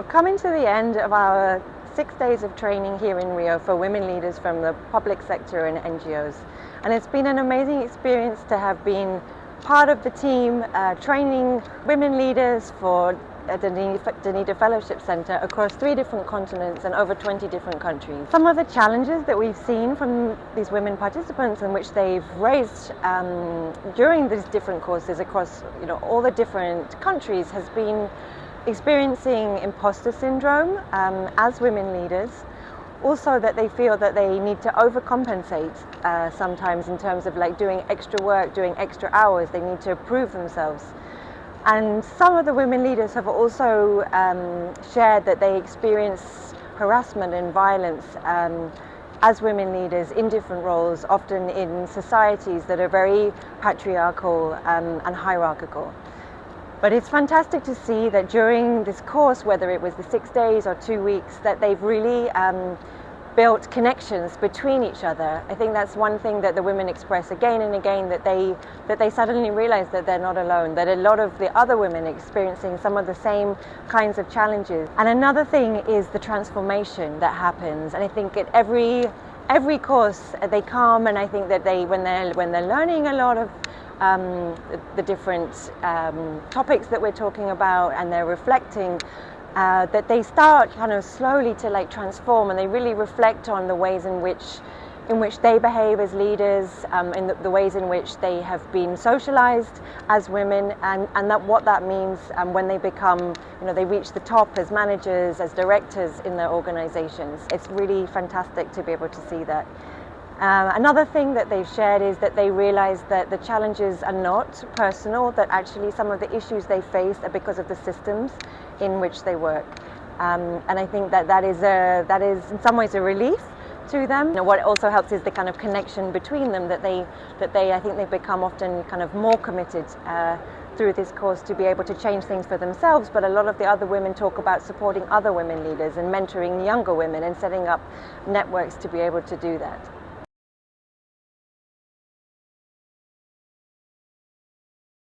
We're coming to the end of our 6 days of training here in Rio for women leaders from the public sector and NGOs. And it's been an amazing experience to have been part of the team training women leaders for the Dunedin Fellowship Centre across 3 different continents and over 20 different countries. Some of the challenges that we've seen from these women participants and which they've raised during these different courses across all the different countries has been experiencing imposter syndrome as women leaders. Also that they feel that they need to overcompensate sometimes in terms of doing extra work, doing extra hours. They need to prove themselves. And some of the women leaders have also shared that they experience harassment and violence as women leaders in different roles, often in societies that are very patriarchal and hierarchical. But it's fantastic to see that during this course, whether it was the 6 days or 2 weeks, that they've really built connections between each other. I think that's one thing that the women express again and again, that they suddenly realize that they're not alone, that a lot of the other women are experiencing some of the same kinds of challenges. And another thing is the transformation that happens. And I think at every course they come, and I think that when they're learning a lot of the different topics that we're talking about, and they're reflecting, that they start kind of slowly to transform, and they really reflect on the ways in which they behave as leaders, in the ways in which they have been socialized as women, and what that means when they become, they reach the top as managers, as directors in their organizations. It's really fantastic to be able to see that. Another thing that they've shared is that they realize that the challenges are not personal, that actually some of the issues they face are because of the systems in which they work. And I think that is in some ways a relief to them. What also helps is the kind of connection between them, that I think they become often kind of more committed through this course to be able to change things for themselves. But a lot of the other women talk about supporting other women leaders and mentoring younger women and setting up networks to be able to do that.